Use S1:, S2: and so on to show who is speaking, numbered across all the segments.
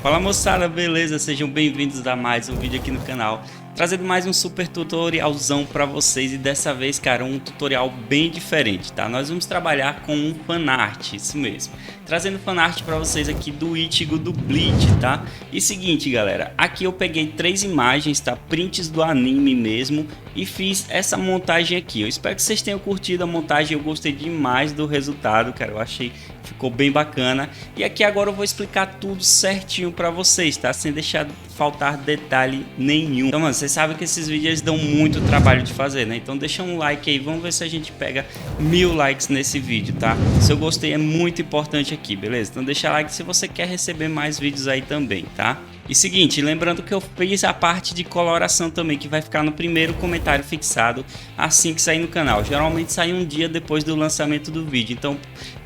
S1: Fala moçada, beleza? Sejam bem-vindos a mais um vídeo aqui no canal, trazendo mais um super tutorialzão pra vocês. E dessa vez, cara, um tutorial bem diferente, tá? Nós vamos trabalhar com um fanart, isso mesmo, trazendo fanart pra vocês aqui do Ichigo do Bleach, tá? E seguinte, galera, aqui eu peguei 3 imagens, tá? Prints do anime mesmo, e fiz essa montagem aqui. Eu espero que vocês tenham curtido a montagem, eu gostei demais do resultado, cara, eu achei ficou bem bacana. E aqui agora eu vou explicar tudo certinho pra vocês, tá? Sem deixar faltar detalhe nenhum. Então, mano, vocês sabem que esses vídeos dão muito trabalho de fazer, né? Então deixa um like aí, vamos ver se a gente pega 1000 likes nesse vídeo, tá? Se eu gostei é muito importante aqui, beleza? Então deixa like se você quer receber mais vídeos aí também, tá? E seguinte, lembrando que eu fiz a parte de coloração também, que vai ficar no primeiro comentário fixado assim que sair no canal. Geralmente sai um dia depois do lançamento do vídeo, então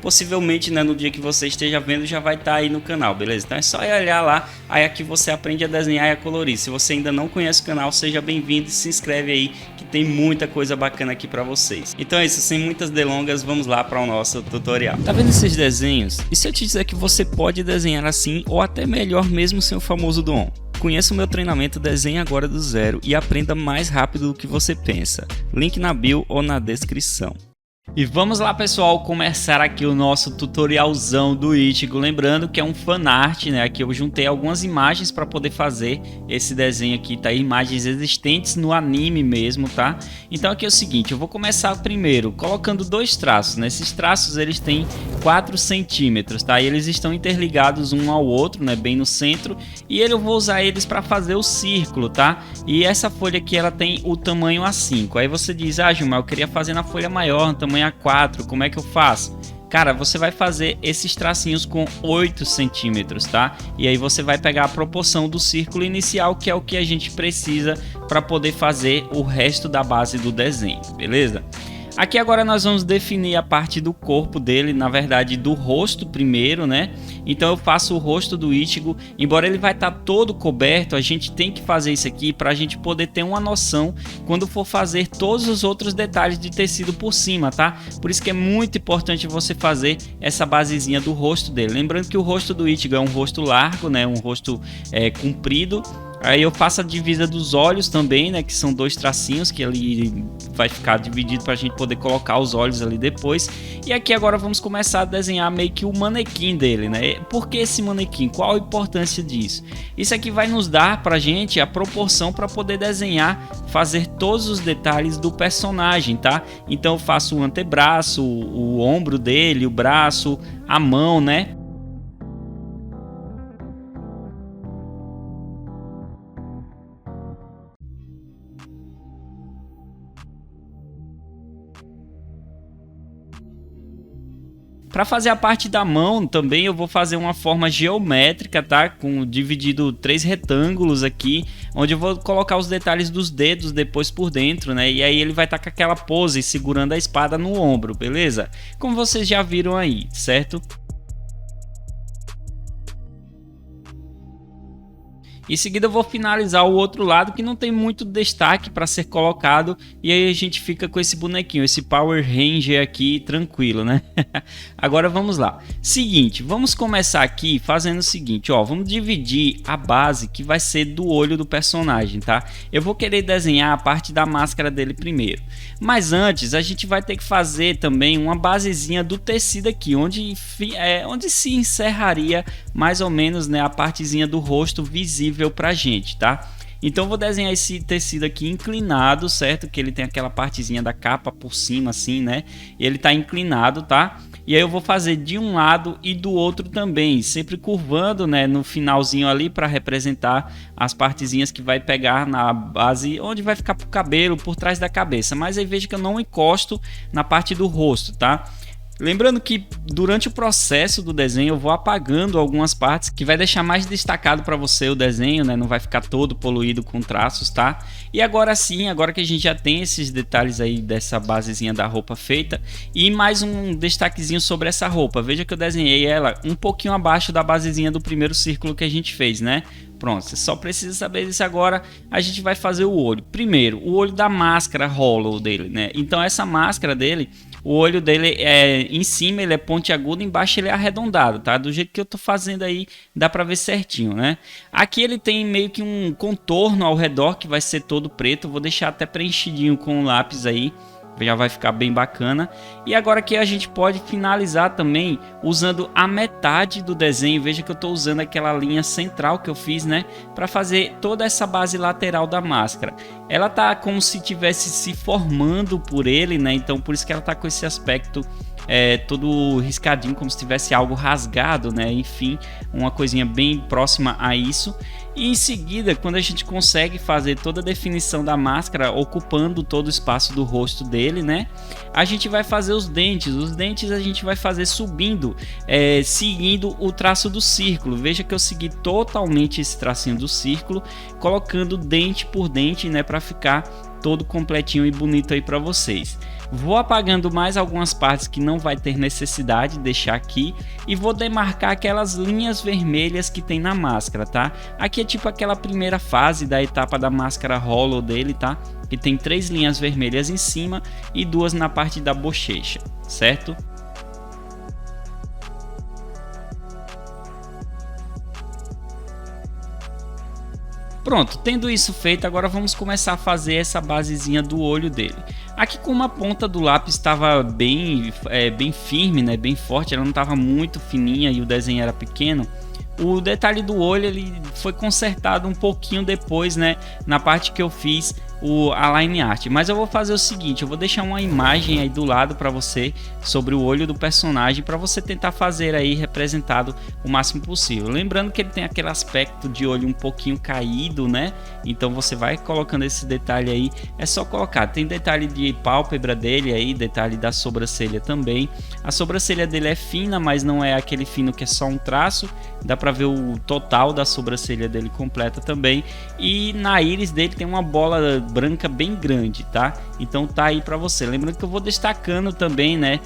S1: possivelmente, né, no dia que você esteja vendo já vai estar aí no canal, beleza? Então é só ir olhar lá, aí aqui você aprende a desenhar e a colorir. Se você ainda não conhece o canal, seja bem-vindo e se inscreve aí que tem muita coisa bacana aqui pra vocês. Então é isso, sem muitas delongas, vamos lá para o nosso tutorial. Tá vendo esses desenhos? E se eu te dizer que você pode desenhar assim ou até melhor mesmo sem o famoso dom? Conheça o meu treinamento Desenhe Agora do Zero e aprenda mais rápido do que você pensa. Link na bio ou na descrição. E vamos lá, pessoal, começar aqui o nosso tutorialzão do Ichigo. Lembrando que é um fanart, né? Aqui eu juntei algumas imagens para poder fazer esse desenho aqui, tá? Imagens existentes no anime mesmo, tá? Então aqui é o seguinte, eu vou começar primeiro colocando 2 traços, né? Esses traços eles têm 4 centímetros, tá? E eles estão interligados um ao outro, né? Bem no centro. E eu vou usar eles para fazer o círculo, tá? E essa folha aqui ela tem o tamanho A5. Aí você diz, ah, Gilmar, eu queria fazer na folha maior, no tamanho A4, como é que eu faço? Cara, você vai fazer esses tracinhos com 8 centímetros, tá? E aí você vai pegar a proporção do círculo inicial, que é o que a gente precisa para poder fazer o resto da base do desenho, beleza? Aqui agora nós vamos definir a parte do corpo dele, na verdade do rosto primeiro, né? Então eu faço o rosto do Ichigo, embora ele vai estar todo coberto, a gente tem que fazer isso aqui para a gente poder ter uma noção quando for fazer todos os outros detalhes de tecido por cima, tá? Por isso que é muito importante você fazer essa basezinha do rosto dele. Lembrando que o rosto do Ichigo é um rosto largo, né? Um rosto comprido. Aí eu faço a divisa dos olhos também, né, que são 2 tracinhos que ali vai ficar dividido para a gente poder colocar os olhos ali depois. E aqui agora vamos começar a desenhar meio que o manequim dele, né? Por que esse manequim? Qual a importância disso? Isso aqui vai nos dar para a gente a proporção para poder desenhar, fazer todos os detalhes do personagem, tá? Então eu faço o antebraço, o ombro dele, o braço, a mão, né? Para fazer a parte da mão também eu vou fazer uma forma geométrica, tá? Dividido 3 retângulos aqui, onde eu vou colocar os detalhes dos dedos depois por dentro, né? E aí ele vai estar com aquela pose segurando a espada no ombro, beleza? Como vocês já viram aí, certo? Em seguida eu vou finalizar o outro lado que não tem muito destaque para ser colocado, e aí a gente fica com esse bonequinho, esse Power Ranger aqui tranquilo, né? Agora vamos lá. Seguinte, vamos começar aqui fazendo o seguinte, ó, vamos dividir a base que vai ser do olho do personagem, tá? Eu vou querer desenhar a parte da máscara dele primeiro, mas antes a gente vai ter que fazer também uma basezinha do tecido aqui, onde se encerraria mais ou menos, né, a partezinha do rosto visível pra gente, tá? Então eu vou desenhar esse tecido aqui inclinado, certo? Que ele tem aquela partezinha da capa por cima assim, né? E ele tá inclinado, tá? E aí eu vou fazer de um lado e do outro também, sempre curvando, né, no finalzinho ali para representar as partezinhas que vai pegar na base, onde vai ficar pro cabelo, por trás da cabeça. Mas aí veja que eu não encosto na parte do rosto, tá? Lembrando que durante o processo do desenho eu vou apagando algumas partes que vai deixar mais destacado para você o desenho, né? Não vai ficar todo poluído com traços, tá? E agora sim, agora que a gente já tem esses detalhes aí dessa basezinha da roupa feita, e mais um destaquezinho sobre essa roupa. Veja que eu desenhei ela um pouquinho abaixo da basezinha do primeiro círculo que a gente fez, né? Pronto, você só precisa saber disso agora. A gente vai fazer o olho. Primeiro, o olho da máscara Hollow dele, né? Então essa máscara dele, o olho dele é em cima ele é pontiagudo, embaixo ele é arredondado, tá? Do jeito que eu tô fazendo aí, dá pra ver certinho, né? Aqui ele tem meio que um contorno ao redor que vai ser todo preto. Vou deixar até preenchidinho com o lápis aí, já vai ficar bem bacana. E agora aqui a gente pode finalizar também usando a metade do desenho. Veja que eu estou usando aquela linha central que eu fiz, né, para fazer toda essa base lateral da máscara. Ela tá como se tivesse se formando por ele, né, então por isso que ela tá com esse aspecto todo riscadinho, como se tivesse algo rasgado, né? Enfim, uma coisinha bem próxima a isso. E em seguida, quando a gente consegue fazer toda a definição da máscara, ocupando todo o espaço do rosto dele, né? A gente vai fazer os dentes. Os dentes a gente vai fazer subindo, seguindo o traço do círculo. Veja que eu segui totalmente esse tracinho do círculo, colocando dente por dente, né? Para ficar todo completinho e bonito aí para vocês. Vou apagando mais algumas partes que não vai ter necessidade de deixar aqui e vou demarcar aquelas linhas vermelhas que tem na máscara, tá? Aqui é tipo aquela primeira fase da etapa da máscara hollow dele, tá? Que tem 3 linhas vermelhas em cima e 2 na parte da bochecha, certo? Pronto, tendo isso feito, agora vamos começar a fazer essa basezinha do olho dele. Aqui, como a ponta do lápis estava bem firme, né, bem forte, ela não estava muito fininha e o desenho era pequeno, o detalhe do olho ele foi consertado um pouquinho depois, né, na parte que eu fiz a line art. Mas eu vou fazer o seguinte, eu vou deixar uma imagem aí do lado para você sobre o olho do personagem, para você tentar fazer aí representado o máximo possível. Lembrando que ele tem aquele aspecto de olho um pouquinho caído, né? Então você vai colocando esse detalhe aí, é só colocar. Tem detalhe de pálpebra dele aí, detalhe da sobrancelha também. A sobrancelha dele é fina, mas não é aquele fino que é só um traço. Dá para ver o total da sobrancelha dele completa também. E na íris dele tem uma bola branca bem grande, tá? Então tá aí para você. Lembrando que eu vou destacando também, né,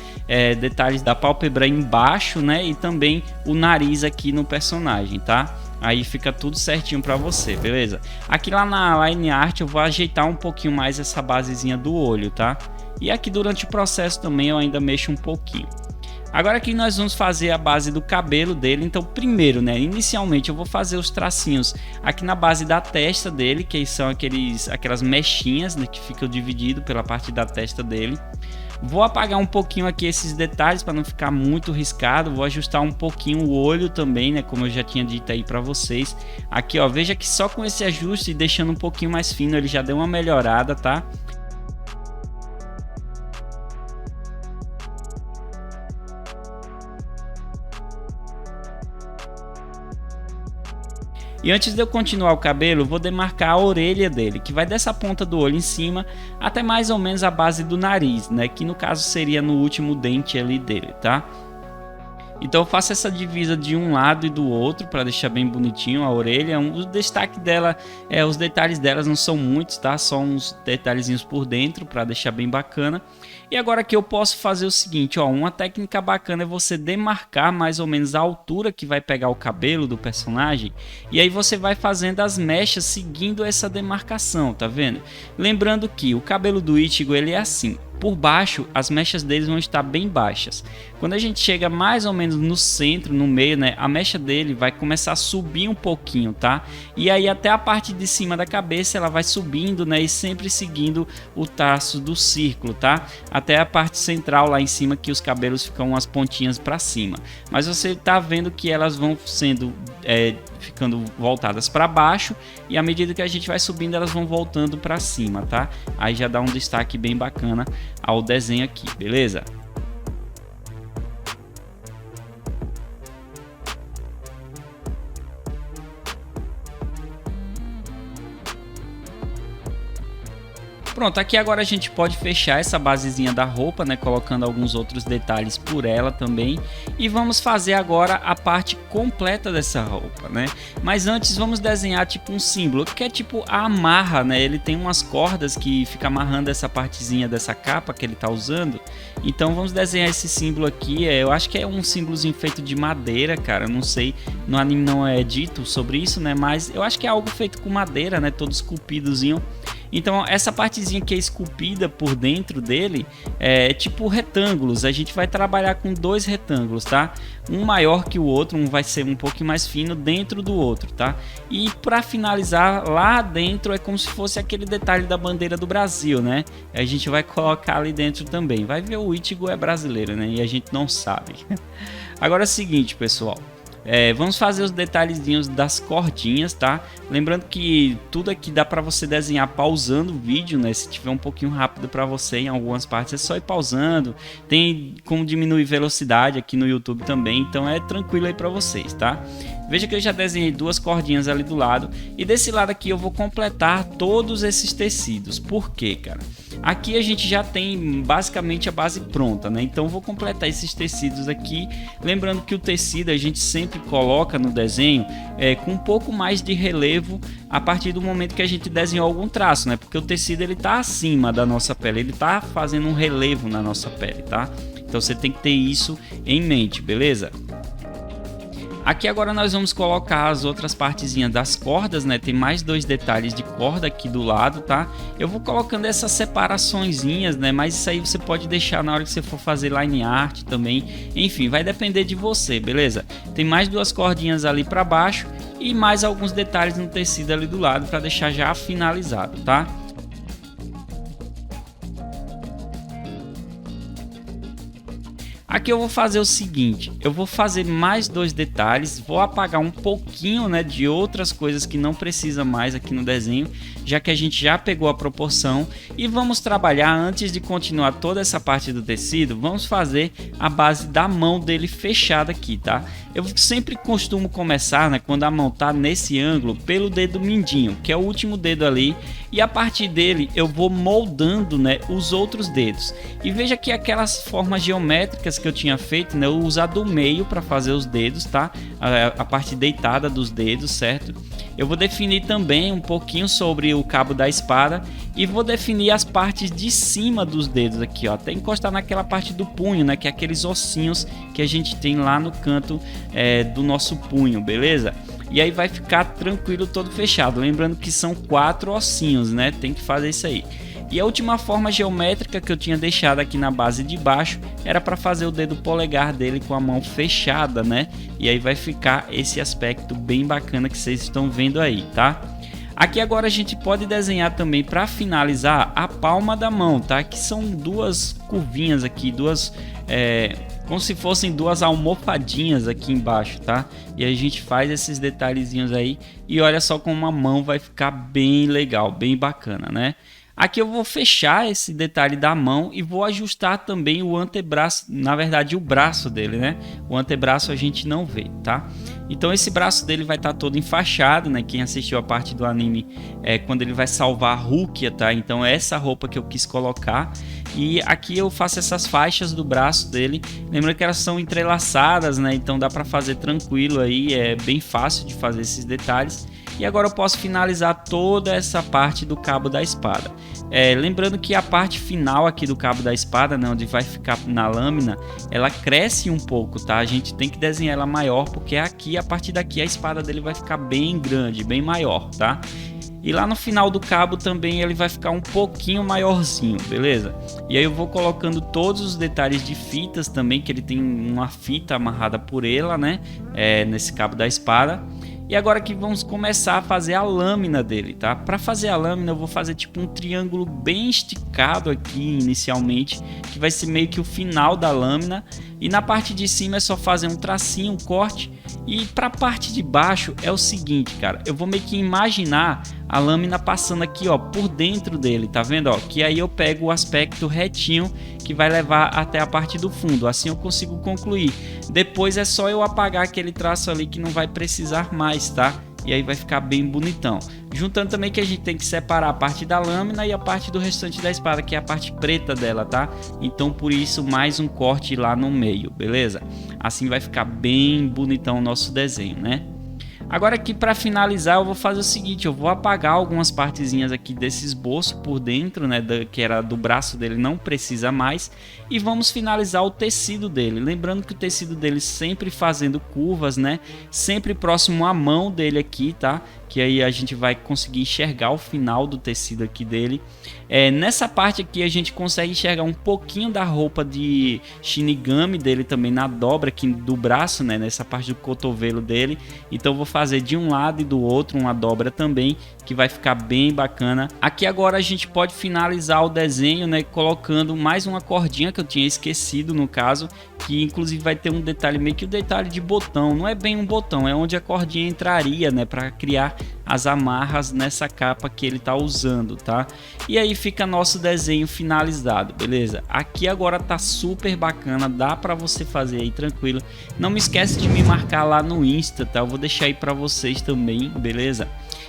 S1: detalhes da pálpebra embaixo, né, e também o nariz aqui no personagem, tá? Aí fica tudo certinho para você, beleza? Aqui lá na line art eu vou ajeitar um pouquinho mais essa basezinha do olho, tá? E aqui durante o processo também eu ainda mexo um pouquinho. Agora aqui nós vamos fazer a base do cabelo dele. Então primeiro, né, inicialmente eu vou fazer os tracinhos aqui na base da testa dele, que são aquelas mechinhas, né, que ficam divididos pela parte da testa dele. Vou apagar um pouquinho aqui esses detalhes para não ficar muito riscado. Vou ajustar um pouquinho o olho também, né, como eu já tinha dito aí para vocês. Aqui, ó, veja que só com esse ajuste e deixando um pouquinho mais fino ele já deu uma melhorada, tá? E antes de eu continuar o cabelo, vou demarcar a orelha dele, que vai dessa ponta do olho em cima até mais ou menos a base do nariz, né? Que no caso seria no último dente ali dele, tá? Então eu faço essa divisa de um lado e do outro para deixar bem bonitinho a orelha. O destaque dela, os detalhes delas não são muitos, tá? Só uns detalhezinhos por dentro para deixar bem bacana. E agora aqui eu posso fazer o seguinte, ó, uma técnica bacana é você demarcar mais ou menos a altura que vai pegar o cabelo do personagem. E aí você vai fazendo as mechas seguindo essa demarcação, tá vendo? Lembrando que o cabelo do Ichigo ele é assim. Por baixo, as mechas deles vão estar bem baixas. Quando a gente chega mais ou menos no centro, no meio, né, a mecha dele vai começar a subir um pouquinho, tá? E aí até a parte de cima da cabeça ela vai subindo, né, e sempre seguindo o traço do círculo, tá? Até a parte central lá em cima que os cabelos ficam as pontinhas para cima. Mas você tá vendo que elas vão sendo ficando voltadas para baixo e à medida que a gente vai subindo elas vão voltando para cima, tá? Aí já dá um destaque bem bacana ao desenho aqui, beleza? Pronto, aqui agora a gente pode fechar essa basezinha da roupa, né, colocando alguns outros detalhes por ela também. E vamos fazer agora a parte completa dessa roupa, né? Mas antes vamos desenhar tipo um símbolo, que é tipo a amarra, né? Ele tem umas cordas que fica amarrando essa partezinha dessa capa que ele tá usando. Então vamos desenhar esse símbolo aqui, eu acho que é um símbolozinho feito de madeira, cara, não sei, no anime não é dito sobre isso, né? Mas eu acho que é algo feito com madeira, né? Todo esculpidozinho. Então essa partezinha que é esculpida por dentro dele é tipo retângulos. A gente vai trabalhar com dois retângulos, tá? Um maior que o outro, um vai ser um pouquinho mais fino dentro do outro, tá? E para finalizar, lá dentro é como se fosse aquele detalhe da bandeira do Brasil, né? A gente vai colocar ali dentro também. Vai ver, o Ichigo é brasileiro, né? E a gente não sabe. Agora é o seguinte, pessoal. Vamos fazer os detalhezinhos das cordinhas, tá? Lembrando que tudo aqui dá para você desenhar pausando o vídeo, né? Se tiver um pouquinho rápido para você em algumas partes é só ir pausando. Tem como diminuir velocidade aqui no YouTube também, então é tranquilo aí para vocês, tá? Veja que eu já desenhei duas cordinhas ali do lado e desse lado aqui eu vou completar todos esses tecidos. Por quê, cara? Aqui a gente já tem basicamente a base pronta, né? Então eu vou completar esses tecidos aqui. Lembrando que o tecido a gente sempre coloca no desenho com um pouco mais de relevo a partir do momento que a gente desenhou algum traço, né? Porque o tecido ele tá acima da nossa pele, ele tá fazendo um relevo na nossa pele, tá? Então você tem que ter isso em mente, beleza? Aqui agora nós vamos colocar as outras partezinhas das cordas, né? Tem mais dois detalhes de corda aqui do lado, tá? Eu vou colocando essas separaçõezinhas, né? Mas isso aí você pode deixar na hora que você for fazer line art também. Enfim, vai depender de você, beleza? Tem mais duas cordinhas ali para baixo e mais alguns detalhes no tecido ali do lado para deixar já finalizado, tá? Aqui eu vou fazer o seguinte, eu vou fazer mais dois detalhes, vou apagar um pouquinho, né, de outras coisas que não precisa mais aqui no desenho, já que a gente já pegou a proporção, e vamos trabalhar, antes de continuar toda essa parte do tecido, vamos fazer a base da mão dele fechada aqui, tá? Eu sempre costumo começar, né, quando a mão tá nesse ângulo, pelo dedo mindinho, que é o último dedo ali, e a partir dele eu vou moldando, né, os outros dedos. E veja que aquelas formas geométricas que eu tinha feito, né, eu vou usar do meio para fazer os dedos, tá? A parte deitada dos dedos, certo? Eu vou definir também um pouquinho sobre o cabo da espada e vou definir as partes de cima dos dedos aqui, ó, até encostar naquela parte do punho, né, que é aqueles ossinhos que a gente tem lá no canto do nosso punho, beleza? E aí vai ficar tranquilo, todo fechado. Lembrando que são 4 ossinhos, né? Tem que fazer isso aí. E a última forma geométrica que eu tinha deixado aqui na base de baixo era para fazer o dedo polegar dele com a mão fechada, né? E aí vai ficar esse aspecto bem bacana que vocês estão vendo aí, tá? Aqui agora a gente pode desenhar também para finalizar a palma da mão, tá? Que são duas curvinhas aqui, como se fossem duas almofadinhas aqui embaixo, tá? E a gente faz esses detalhezinhos aí e olha só como a mão vai ficar bem legal, bem bacana, né? Aqui eu vou fechar esse detalhe da mão e vou ajustar também o antebraço, na verdade o braço dele, né? O antebraço a gente não vê, tá? Então esse braço dele vai estar todo enfaixado, né? Quem assistiu a parte do anime quando ele vai salvar a Rukia, tá? Então é essa roupa que eu quis colocar. E aqui eu faço essas faixas do braço dele. Lembra que elas são entrelaçadas, né? Então dá para fazer tranquilo aí, é bem fácil de fazer esses detalhes. E agora eu posso finalizar toda essa parte do cabo da espada. Lembrando que a parte final aqui do cabo da espada, né, onde vai ficar na lâmina, ela cresce um pouco, tá? A gente tem que desenhar ela maior, porque aqui, a partir daqui, a espada dele vai ficar bem grande, bem maior, tá? E lá no final do cabo também ele vai ficar um pouquinho maiorzinho, beleza? E aí eu vou colocando todos os detalhes de fitas também, que ele tem uma fita amarrada por ela, né? Nesse cabo da espada. E agora que vamos começar a fazer a lâmina dele, tá? Para fazer a lâmina eu vou fazer tipo um triângulo bem esticado aqui inicialmente, que vai ser meio que o final da lâmina. E na parte de cima é só fazer um tracinho, um corte. E para a parte de baixo é o seguinte, cara, eu vou meio que imaginar a lâmina passando aqui, ó, por dentro dele, tá vendo, ó? Que aí eu pego o aspecto retinho que vai levar até a parte do fundo, assim eu consigo concluir. Depois é só eu apagar aquele traço ali que não vai precisar mais, tá? E aí vai ficar bem bonitão. Juntando também que a gente tem que separar a parte da lâmina e a parte do restante da espada, que é a parte preta dela, tá? Então por isso mais um corte lá no meio, beleza? Assim vai ficar bem bonitão o nosso desenho, né? Agora aqui para finalizar eu vou fazer o seguinte, eu vou apagar algumas partezinhas aqui desse esboço por dentro, né, que era do braço dele, não precisa mais, e vamos finalizar o tecido dele. Lembrando que o tecido dele sempre fazendo curvas, né, sempre próximo à mão dele aqui, tá? Que aí a gente vai conseguir enxergar o final do tecido aqui dele. Nessa parte aqui a gente consegue enxergar um pouquinho da roupa de Shinigami dele também na dobra aqui do braço, né, nessa parte do cotovelo dele. Então eu vou fazer de um lado e do outro uma dobra também, que vai ficar bem bacana. Aqui agora a gente pode finalizar o desenho, né, colocando mais uma cordinha que eu tinha esquecido no caso, que inclusive vai ter um detalhe, meio que o detalhe de botão, não é bem um botão, é onde a cordinha entraria, né, para criar as amarras nessa capa que ele tá usando, tá? E aí fica nosso desenho finalizado, beleza? Aqui agora tá super bacana, dá para você fazer aí tranquilo. Não me esquece de me marcar lá no Insta, tá? Eu vou deixar aí para vocês também, beleza?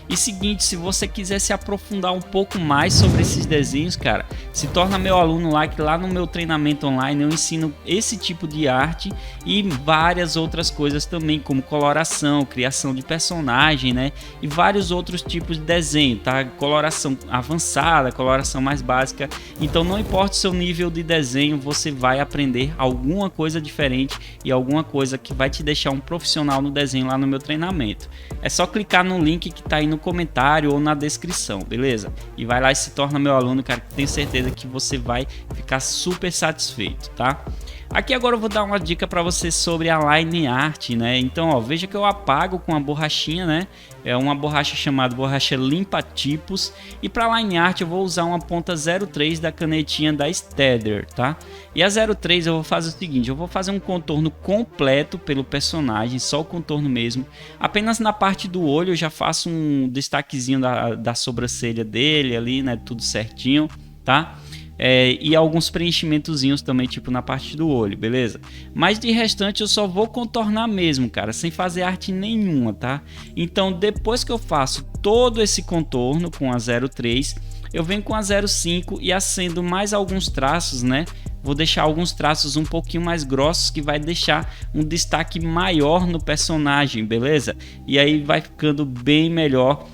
S1: E seguinte, se você quiser se aprofundar um pouco mais sobre esses desenhos, cara, se torna meu aluno lá, que lá no meu treinamento online eu ensino esse tipo de arte e várias outras coisas também, como coloração, criação de personagem, né? E vários outros tipos de desenho, tá? Coloração avançada, coloração mais básica. Então não importa o seu nível de desenho, você vai aprender alguma coisa diferente e alguma coisa que vai te deixar um profissional no desenho lá no meu treinamento. É só clicar no link que tá aí no comentário ou na descrição, beleza? E vai lá e se torna meu aluno, cara, que tenho certeza que você vai ficar super satisfeito, tá? Aqui agora eu vou dar uma dica para você sobre a line art, né? Então, ó, veja que eu apago com a borrachinha, né? É uma borracha chamada borracha limpa tipos, e para line art eu vou usar uma ponta 03 da canetinha da Staedtler, tá? E a 03 eu vou fazer o seguinte, eu vou fazer um contorno completo pelo personagem, só o contorno mesmo. Apenas na parte do olho eu já faço um destaquezinho da sobrancelha dele ali, né? Tudo certinho, tá? E alguns preenchimentozinhos também, tipo na parte do olho, beleza? Mas de restante eu só vou contornar mesmo, cara, sem fazer arte nenhuma, tá? Então depois que eu faço todo esse contorno com a 03, eu venho com a 05 e acendo mais alguns traços, né? Vou deixar alguns traços um pouquinho mais grossos, que vai deixar um destaque maior no personagem, beleza? E aí vai ficando bem melhor.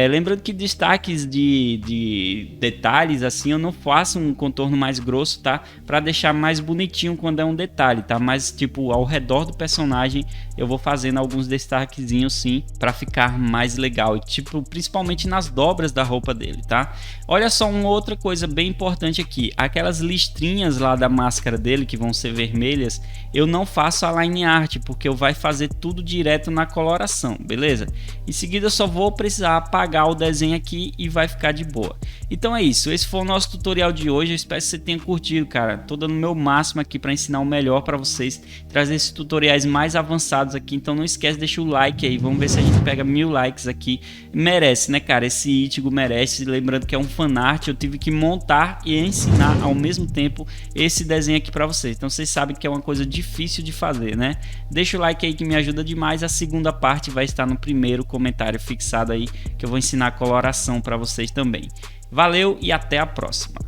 S1: Lembrando que destaques de detalhes assim eu não faço um contorno mais grosso, tá? Para deixar mais bonitinho quando é um detalhe, tá? Mas tipo ao redor do personagem eu vou fazendo alguns destaquezinhos sim, para ficar mais legal, tipo principalmente nas dobras da roupa dele, tá? Olha só uma outra coisa bem importante aqui, aquelas listrinhas lá da máscara dele que vão ser vermelhas, eu não faço a line art porque eu vai fazer tudo direto na coloração, beleza? Em seguida eu só vou precisar apagar o desenho aqui e vai ficar de boa. Então é isso, esse foi o nosso tutorial de hoje, eu espero que você tenha curtido, cara. Tô dando o meu máximo aqui para ensinar o melhor para vocês, trazer esses tutoriais mais avançados aqui, então não esquece, deixa o like aí, vamos ver se a gente pega 1000 likes aqui. Merece, né, cara? Esse Ichigo merece, lembrando que é um fanart, eu tive que montar e ensinar ao mesmo tempo esse desenho aqui para vocês, então vocês sabem que é uma coisa difícil de fazer, né? Deixa o like aí que me ajuda demais, a segunda parte vai estar no primeiro comentário fixado aí, que eu vou ensinar a coloração para vocês também. Valeu e até a próxima!